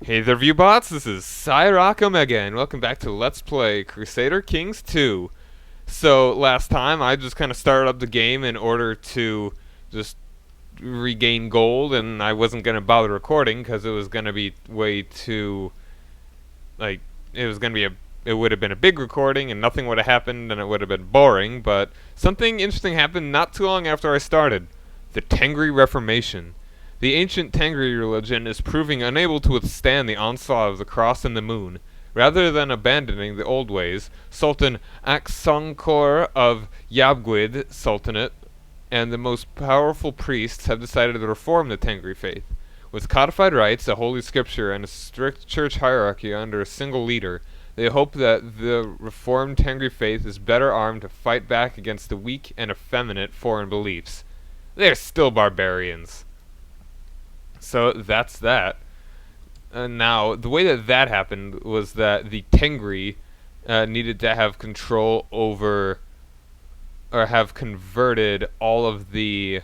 Hey there, Viewbots! This is Cyrock Omega, and welcome back to Let's Play Crusader Kings 2. So, last time I just kind of started up the game in order to just regain gold, and I wasn't going to bother recording because it was going to be way too. Like, it was going to be a. It would have been a big recording, and nothing would have happened, and it would have been boring, but something interesting happened not too long after I started. The Tengri Reformation. The ancient Tengri religion is proving unable to withstand the onslaught of the cross and the moon. Rather than abandoning the old ways, Sultan Aksankor of Yabguid Sultanate and the most powerful priests have decided to reform the Tengri faith. With codified rites, a holy scripture, and a strict church hierarchy under a single leader, they hope that the reformed Tengri faith is better armed to fight back against the weak and effeminate foreign beliefs. They're still barbarians. So that's that. Now, the way that that happened was that the Tengri needed to have control over, or have converted all of the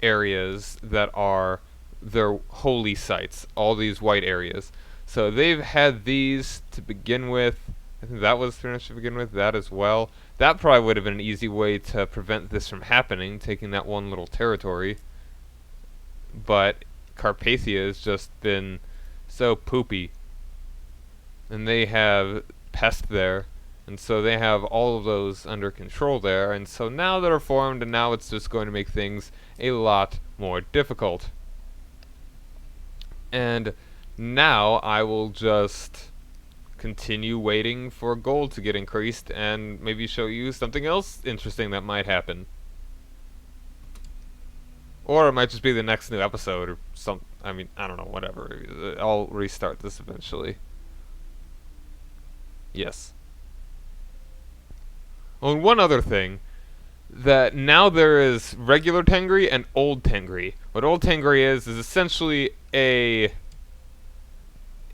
areas that are their holy sites, all these white areas. So they've had these to begin with. I think that was finished to begin with, that as well. That probably would have been an easy way to prevent this from happening, taking that one little territory. But Carpathia has just been so poopy, and they have pest there, and so they have all of those under control there, and so now they're formed, and now it's just going to make things a lot more difficult. And now I will just continue waiting for gold to get increased and maybe show you something else interesting that might happen. Or it might just be the next new episode or some. I mean, I don't know, whatever. I'll restart this eventually. Yes. Oh, and one other thing. That now there is regular Tengri and old Tengri. What old Tengri is essentially a.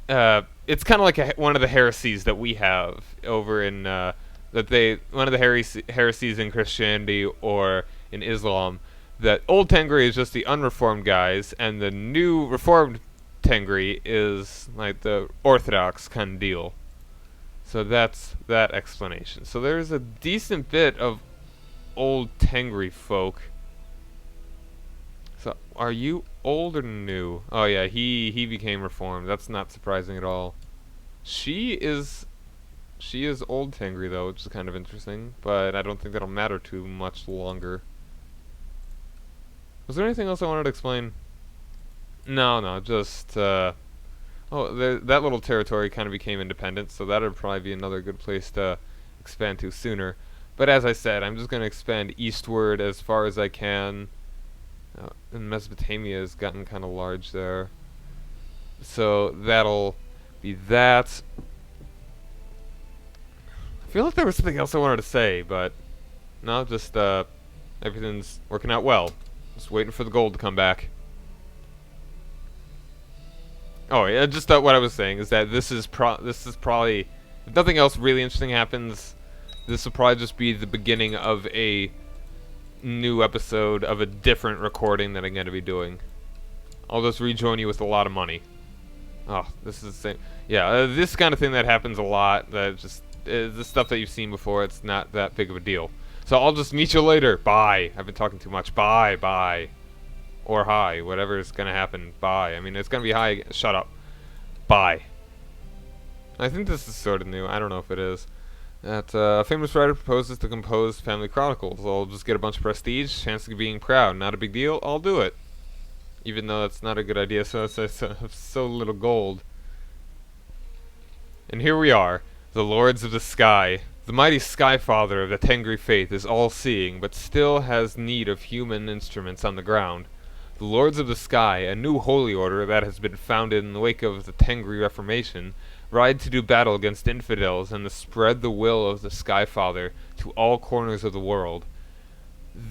It's kind of like one of the heresies that we have over in. One of the heresies in Christianity or in Islam. That old Tengri is just the unreformed guys, and the new reformed Tengri is like the orthodox kind of deal. So that's that explanation. So there's a decent bit of old Tengri folk. So are you old or new? Oh yeah, he became reformed. That's not surprising at all. She is old Tengri though, which is kind of interesting, but I don't think that'll matter too much longer. Was there anything else I wanted to explain? No, just, that little territory kind of became independent, so that would probably be another good place to expand to sooner. But as I said, I'm just going to expand eastward as far as I can. And Mesopotamia has gotten kind of large there. So that'll be that. I feel like there was something else I wanted to say, but no, just, everything's working out well. Just waiting for the gold to come back. Oh yeah, just what I was saying is that this is probably, if nothing else really interesting happens, this will probably just be the beginning of a new episode of a different recording that I'm going to be doing. I'll just rejoin you with a lot of money. Oh, this is the same. Yeah, this kind of thing that happens a lot. That just the stuff that you've seen before. It's not that big of a deal. So I'll just meet you later. Bye. I've been talking too much. Bye. Or hi. Whatever is going to happen. Bye. I mean, it's going to be hi. Shut up. Bye. I think this is sort of new. I don't know if it is. That a famous writer proposes to compose family chronicles. I'll just get a bunch of prestige, chance of being proud. Not a big deal. I'll do it. Even though that's not a good idea, so so little gold. And here we are. The Lords of the Sky. The mighty Sky Father of the Tengri faith is all-seeing, but still has need of human instruments on the ground. The Lords of the Sky, a new holy order that has been founded in the wake of the Tengri Reformation, ride to do battle against infidels and to spread the will of the Sky Father to all corners of the world.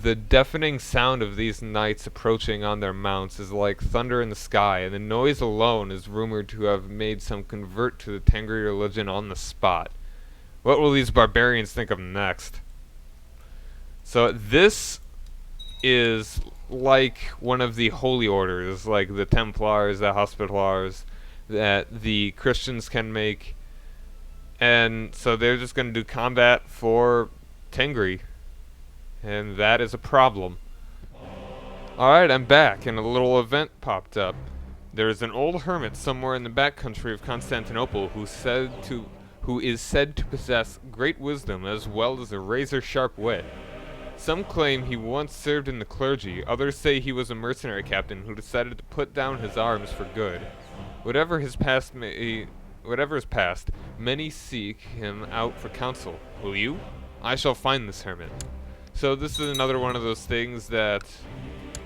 The deafening sound of these knights approaching on their mounts is like thunder in the sky, and the noise alone is rumored to have made some convert to the Tengri religion on the spot. What will these barbarians think of next? So this is like one of the holy orders, like the Templars, the Hospitallars. that the Christians can make. And so they're just going to do combat for Tengri. And that is a problem. Alright, I'm back, and a little event popped up. There is an old hermit somewhere in the backcountry of Constantinople who is said to possess great wisdom as well as a razor-sharp wit. Some claim he once served in the clergy, others say he was a mercenary captain who decided to put down his arms for good. Whatever is past, many seek him out for counsel. Will you? I shall find this hermit. So this is another one of those things that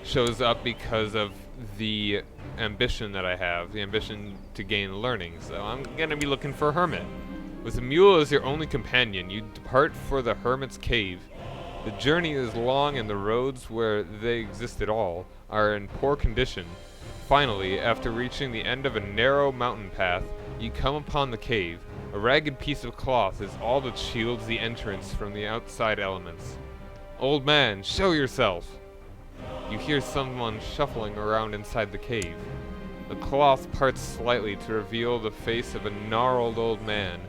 shows up because of the ambition that I have, the ambition to gain learning. So I'm going to be looking for a hermit. With a mule as your only companion, you depart for the hermit's cave. The journey is long and the roads where they exist at all are in poor condition. Finally, after reaching the end of a narrow mountain path, you come upon the cave. A ragged piece of cloth is all that shields the entrance from the outside elements. Old man, show yourself! You hear someone shuffling around inside the cave. The cloth parts slightly to reveal the face of a gnarled old man.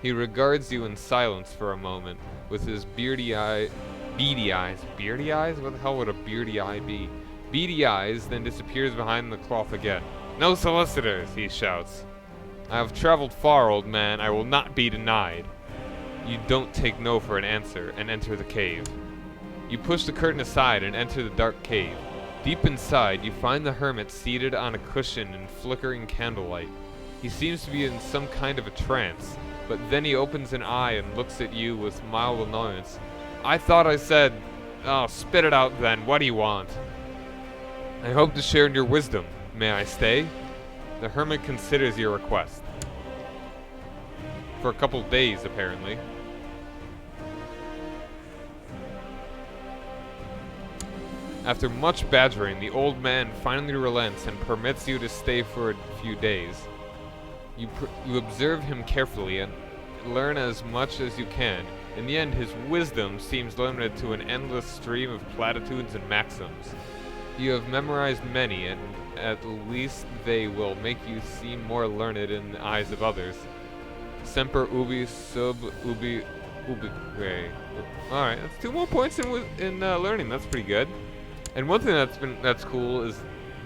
He regards you in silence for a moment, with his beady eyes. Beady eyes? What the hell would a beady eye be? Beady eyes, then disappears behind the cloth again. No solicitors, he shouts. I have traveled far, old man. I will not be denied. You don't take no for an answer, and enter the cave. You push the curtain aside and enter the dark cave. Deep inside, you find the hermit seated on a cushion in flickering candlelight. He seems to be in some kind of a trance, but then he opens an eye and looks at you with mild annoyance. I thought I said... Oh, spit it out then. What do you want? I hope to share in your wisdom. May I stay? The hermit considers your request. For a couple days, apparently. After much badgering, the old man finally relents and permits you to stay for a few days. You observe him carefully and learn as much as you can. In the end, his wisdom seems limited to an endless stream of platitudes and maxims. You have memorized many, and at least they will make you seem more learned in the eyes of others. Semper ubi sub ubi ubique. Alright, that's 2 more points in learning. That's pretty good. And one thing that's cool is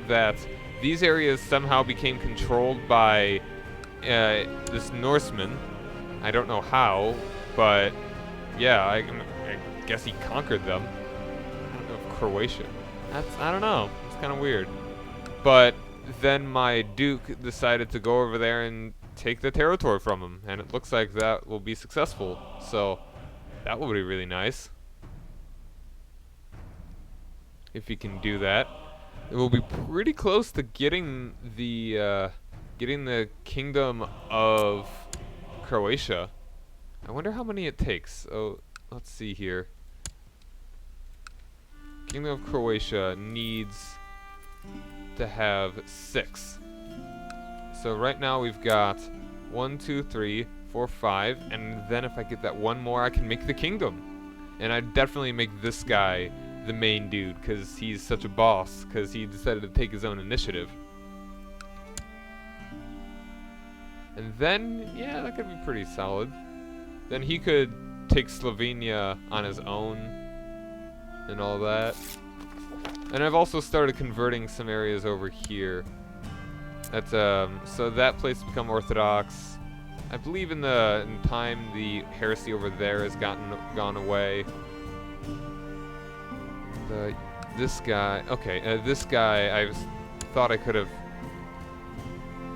that these areas somehow became controlled by this Norseman. I don't know how, but yeah, I guess he conquered them. I don't know if Croatia. I don't know. It's kind of weird. But then my duke decided to go over there and take the territory from him, and it looks like that will be successful. So that will be really nice. If he can do that, it will be pretty close to getting the kingdom of Croatia. I wonder how many it takes. Oh, let's see here. Kingdom of Croatia needs to have 6. So right now we've got 1, 2, 3, 4, 5, and then if I get that one more, I can make the kingdom. And I'd definitely make this guy the main dude, because he's such a boss, because he decided to take his own initiative. And then, yeah, that could be pretty solid. Then he could take Slovenia on his own and all that. And I've also started converting some areas over here. That's so that place has become Orthodox. I believe in time the heresy over there has gone away. This guy, okay, this guy, I thought I could have,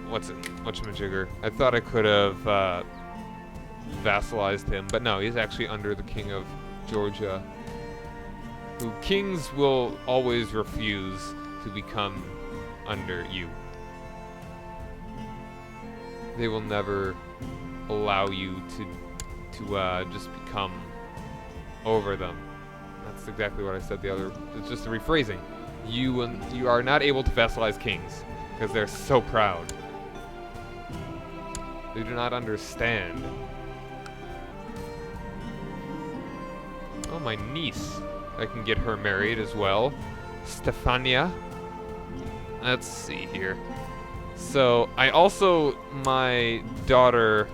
whatchamajigger? I thought I could have vassalized him, but no, he's actually under the king of Georgia, who kings will always refuse to become under you. They will never allow you to just become over them. That's exactly what I said the other. It's just a rephrasing. You are not able to vassalize kings because they're so proud. They do not understand. Oh, my niece. I can get her married as well. Stefania. Let's see here. So, I also, my daughter,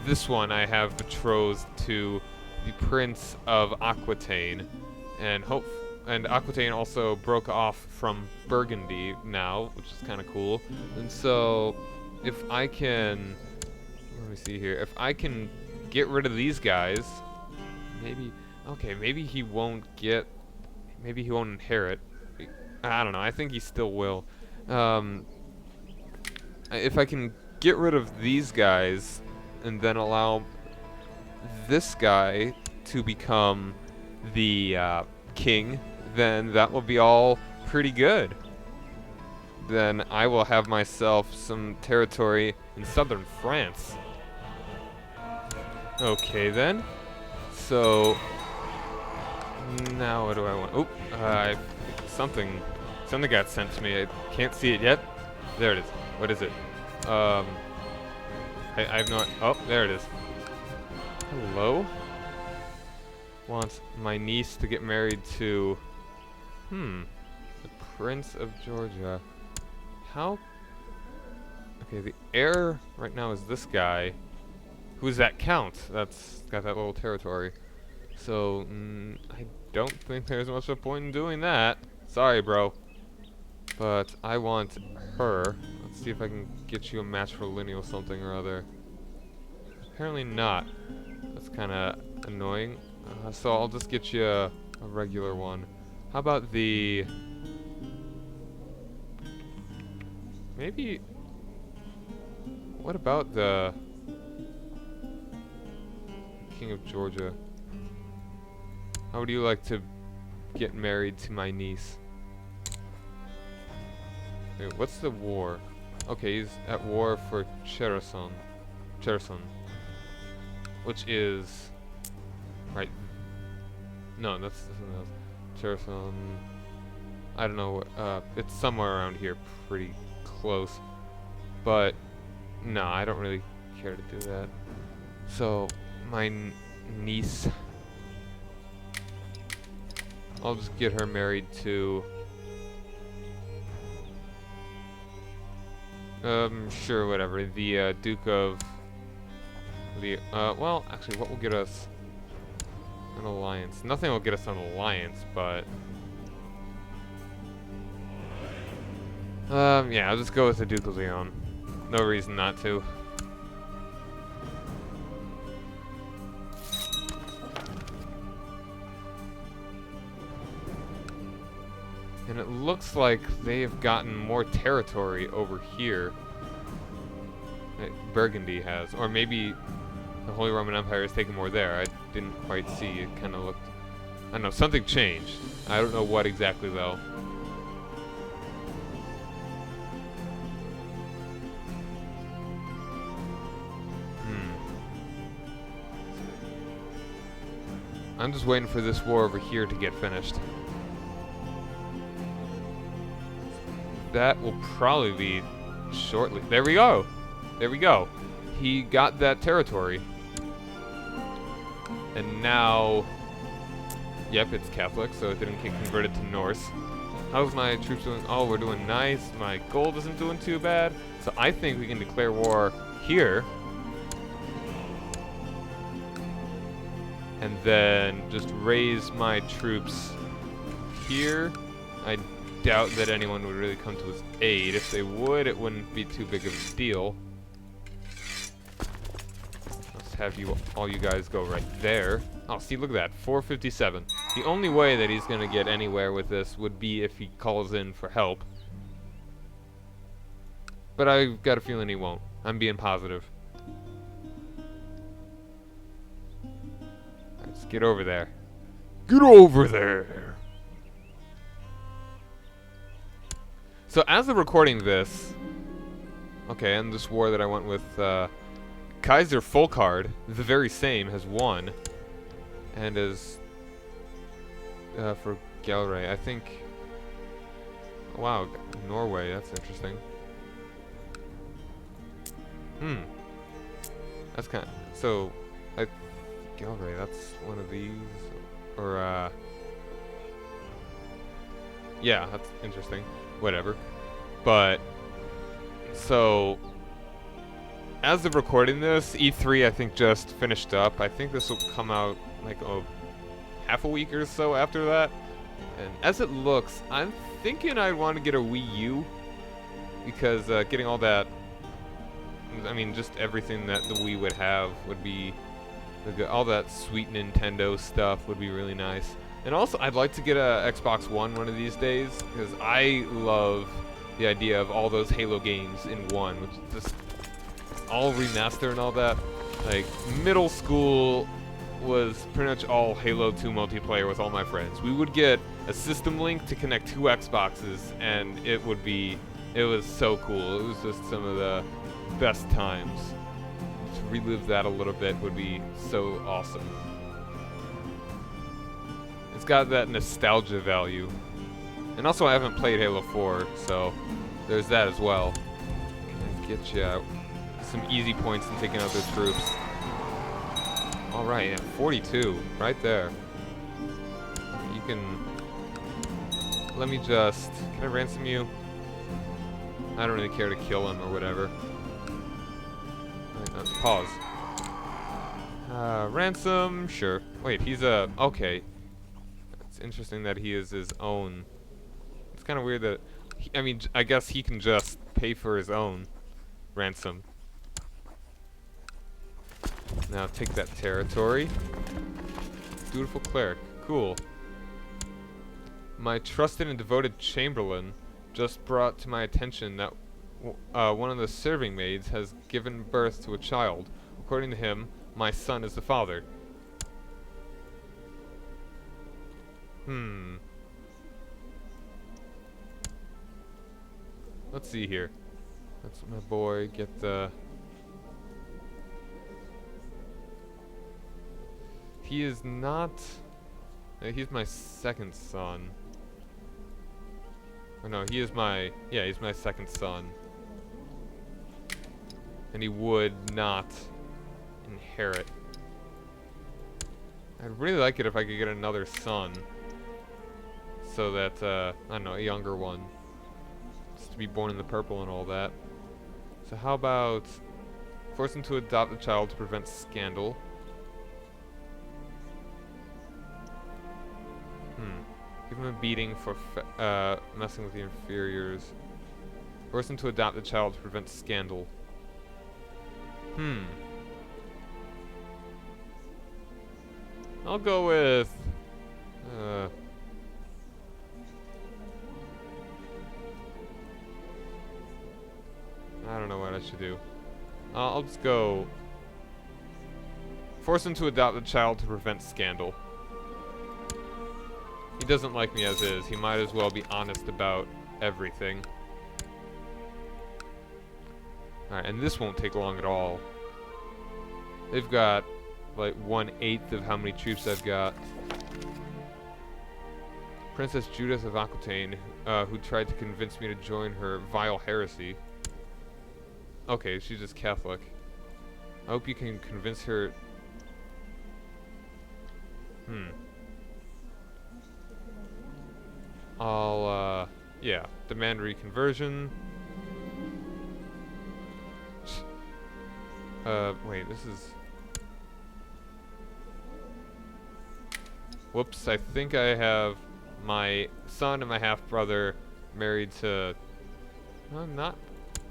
this one I have betrothed to the Prince of Aquitaine, and Aquitaine also broke off from Burgundy now, which is kind of cool. And so, if I can, let me see here, if I can get rid of these guys, maybe, okay, maybe he won't inherit. I don't know, I think he still will. If I can get rid of these guys and then allow this guy to become the king, then that will be all pretty good. Then I will have myself some territory in southern France. Okay then. So now what do I want? Oh, something got sent to me. I can't see it yet. There it is. What is it? I have no. Oh, there it is. Hello. Wants my niece to get married to. The Prince of Georgia. How? Okay, the heir right now is this guy. Who's that count? That's got that little territory. So, I don't think there's much of a point in doing that. Sorry, bro. But I want her. Let's see if I can get you a match for lineal something or other. Apparently not. That's kind of annoying. So I'll just get you a regular one. How about the... Maybe... What about the... King of Georgia? How would you like to get married to my niece? Wait, what's the war? Okay, he's at war for Cherson. Which is... Right. No, that's something else. Cherson... I don't know, it's somewhere around here, pretty close. But, no, I don't really care to do that. So, my niece... I'll just get her married to... sure, whatever. The, Duke of... The, well, actually, what will get us an alliance? Nothing will get us an alliance, but... yeah, I'll just go with the Duke of Leon. No reason not to. And it looks like they have gotten more territory over here. Burgundy has. Or maybe the Holy Roman Empire has taken more there. I didn't quite see. It kind of looked... I don't know. Something changed. I don't know what exactly, though. I'm just waiting for this war over here to get finished. That will probably be shortly. There we go. There we go. He got that territory. And now... Yep, it's Catholic, so it didn't get converted to Norse. How's my troops doing? Oh, we're doing nice. My gold isn't doing too bad. So I think we can declare war here. And then just raise my troops here. I doubt that anyone would really come to his aid. If they would, it wouldn't be too big of a deal. Let's have all you guys go right there. Oh, see, look at that, 457. The only way that he's gonna get anywhere with this would be if he calls in for help. But I've got a feeling he won't. I'm being positive. Let's get over there. Get over there! So as of recording this, okay, and this war that I went with, Kaiser Folkard, the very same, has won, and is for Galray, I think. Wow, Norway, that's interesting. That's kind of, so, Galray, that's one of these, or, yeah, that's interesting. Whatever. But so as of recording this, E3 I think just finished up. I think this will come out like half a week or so after that. And as it looks, I'm thinking I'd want to get a Wii U because getting all that, I mean, just everything that the Wii would have would be, all that sweet Nintendo stuff would be really nice. And also, I'd like to get a Xbox One of these days because I love the idea of all those Halo games in one, which is just all remaster and all that. Like, middle school was pretty much all Halo 2 multiplayer with all my friends. We would get a system link to connect 2 Xboxes, and it was so cool. It was just some of the best times. To relive that a little bit would be so awesome. It's got that nostalgia value. And also I haven't played Halo 4, so there's that as well. Can I get you out? Some easy points in taking out their troops. Alright, yeah, 42, right there. You can... Let me just... Can I ransom you? I don't really care to kill him or whatever. Right, pause. Ransom, sure. Wait, he's a... Okay. It's interesting that he is his own. It's kind of weird that... I mean, I guess he can just pay for his own ransom. Now take that territory. Dutiful cleric. Cool. My trusted and devoted chamberlain just brought to my attention that one of the serving maids has given birth to a child. According to him, my son is the father. Let's see here. Let's my boy get the... He is not... he's my second son. Oh no, he is my... Yeah, he's my second son. And he would not inherit. I'd really like it if I could get another son. So that, I don't know, a younger one. Just to be born in the purple and all that. So how about... Force him to adopt the child to prevent scandal. Give him a beating for messing with the inferiors. Force him to adopt the child to prevent scandal. I'll go with... I don't know what I should do. I'll just go... Force him to adopt the child to prevent scandal. He doesn't like me as is. He might as well be honest about everything. Alright, and this won't take long at all. They've got like 1/8 of how many troops I've got. Princess Judith of Aquitaine, who tried to convince me to join her vile heresy. Okay, she's just Catholic. I hope you can convince her... I'll, yeah, demand reconversion. Wait, this is... Whoops, I think I have my son and my half-brother married to...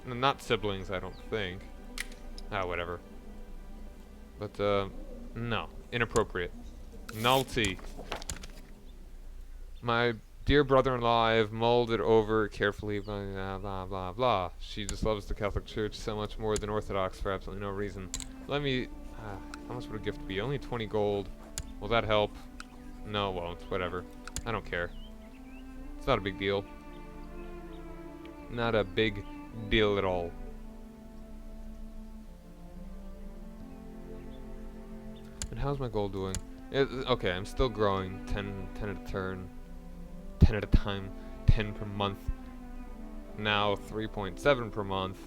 Not siblings, I don't think. Whatever. But, no. Inappropriate. Nullity. My dear brother-in-law, I have mulled it over carefully, blah, blah, blah, blah. She just loves the Catholic Church so much more than Orthodox for absolutely no reason. Let me... how much would a gift be? Only 20 gold. Will that help? No, it won't. Whatever. I don't care. It's not a big deal. Not a big deal at all. And how's my gold doing? Okay, I'm still growing. 10 at a turn. 10 at a time. 10 per month. Now 3.7 per month.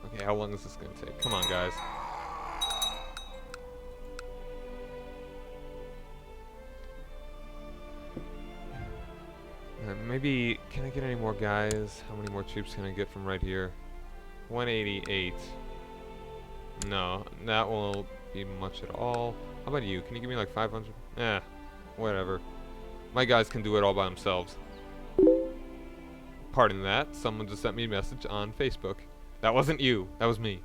Okay, how long is this going to take? Come on, guys. Maybe, can I get any more guys? How many more troops can I get from right here? 188. No, that won't be much at all. How about you? Can you give me like 500? Whatever. My guys can do it all by themselves. Pardon that. Someone just sent me a message on Facebook. That wasn't you. That was me.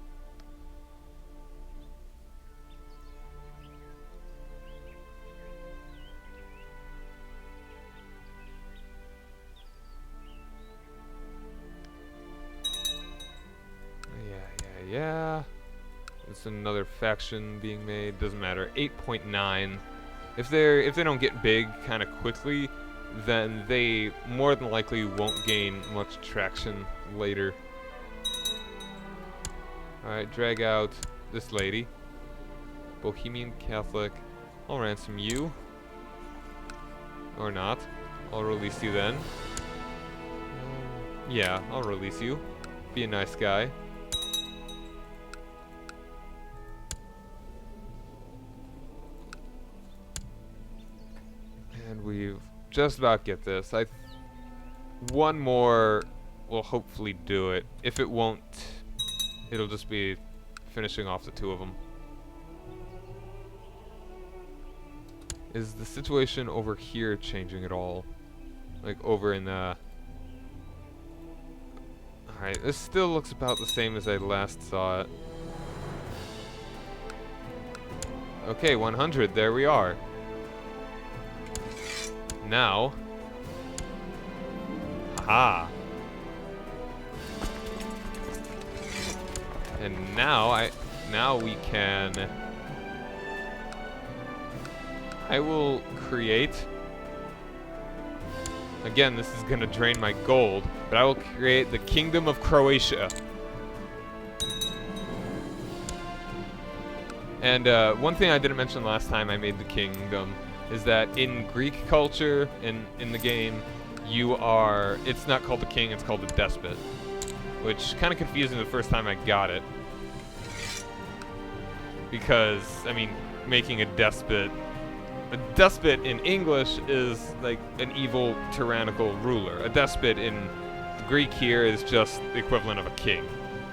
Yeah. It's another faction being made. Doesn't matter. 8.9. If they don't get big kind of quickly, then they more than likely won't gain much traction later. Alright, drag out this lady. Bohemian Catholic. I'll ransom you. Or not. I'll release you then. Yeah, I'll release you. Be a nice guy. And we've just about get this. One more will hopefully do it. If it won't, it'll just be finishing off the two of them. Is the situation over here changing at all? Like over in the... Alright, this still looks about the same as I last saw it. Okay, 100, there we are. Now... Aha! And now we can... I will create... Again, this is gonna drain my gold, but I will create the Kingdom of Croatia. And one thing I didn't mention last time I made the kingdom is that in Greek culture, in the game, it's not called the king, it's called the despot. Which kind of confusing the first time I got it. Because, I mean, making a despot in English is like an evil, tyrannical ruler. A despot in Greek here is just the equivalent of a king.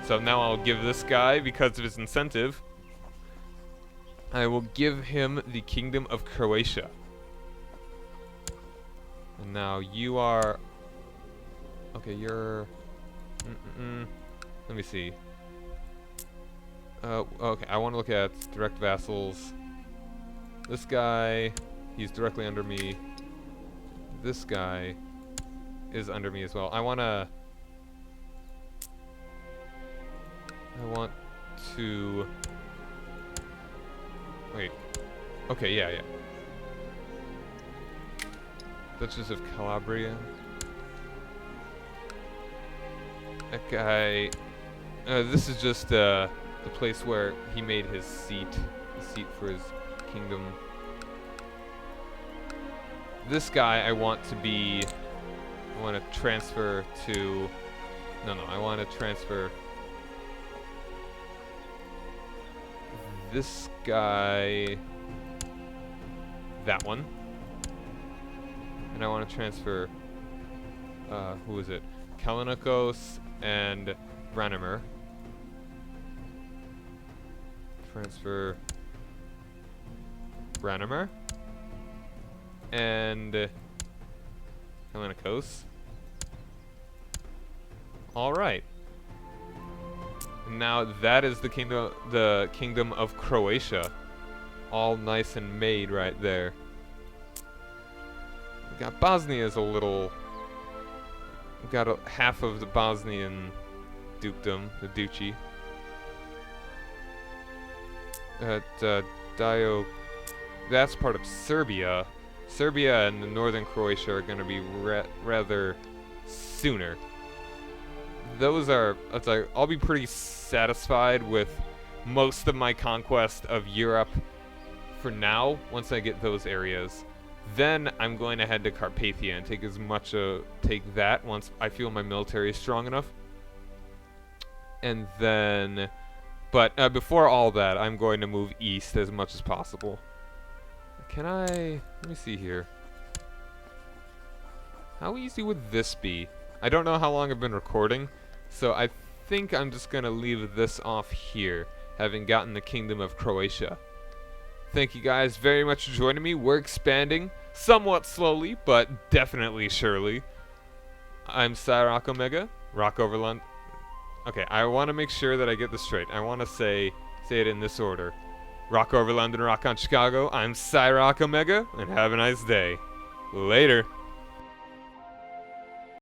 So now I'll give this guy, because of his incentive, I will give him the Kingdom of Croatia. And now you are... Okay, you're... Let me see. Okay, I want to look at direct vassals. This guy, he's directly under me. This guy is under me as well. I want to... Wait. Okay, yeah. Duchess of Calabria. That guy... this is just the place where he made his seat. The seat for his kingdom. This guy I want to transfer to... No, I want to transfer... This guy... That one. And I want to transfer... who is it? Kalinikos and Branimir. Transfer... Branimir. And... Kalinikos. Alright. Now that is the kingdom of Croatia. All nice and made right there. We got Bosnia's a little... We got half of the Bosnian dukedom, the duchy. That's part of Serbia. Serbia and the northern Croatia are going to be rather sooner. Those are... It's like, I'll be pretty satisfied with most of my conquest of Europe for now, once I get those areas. Then I'm going to head to Carpathia and take that once I feel my military is strong enough. And then... But before all that, I'm going to move east as much as possible. Can I... Let me see here. How easy would this be? I don't know how long I've been recording, so I think I'm just gonna leave this off here, having gotten the Kingdom of Croatia. Thank you guys very much for joining me. We're expanding, somewhat slowly, but definitely surely. I'm Cyrock Omega, Rock over London. Okay, I want to make sure that I get this straight. I want to say it in this order. Rock over London, rock on Chicago. I'm Cyrock Omega, and have a nice day. Later.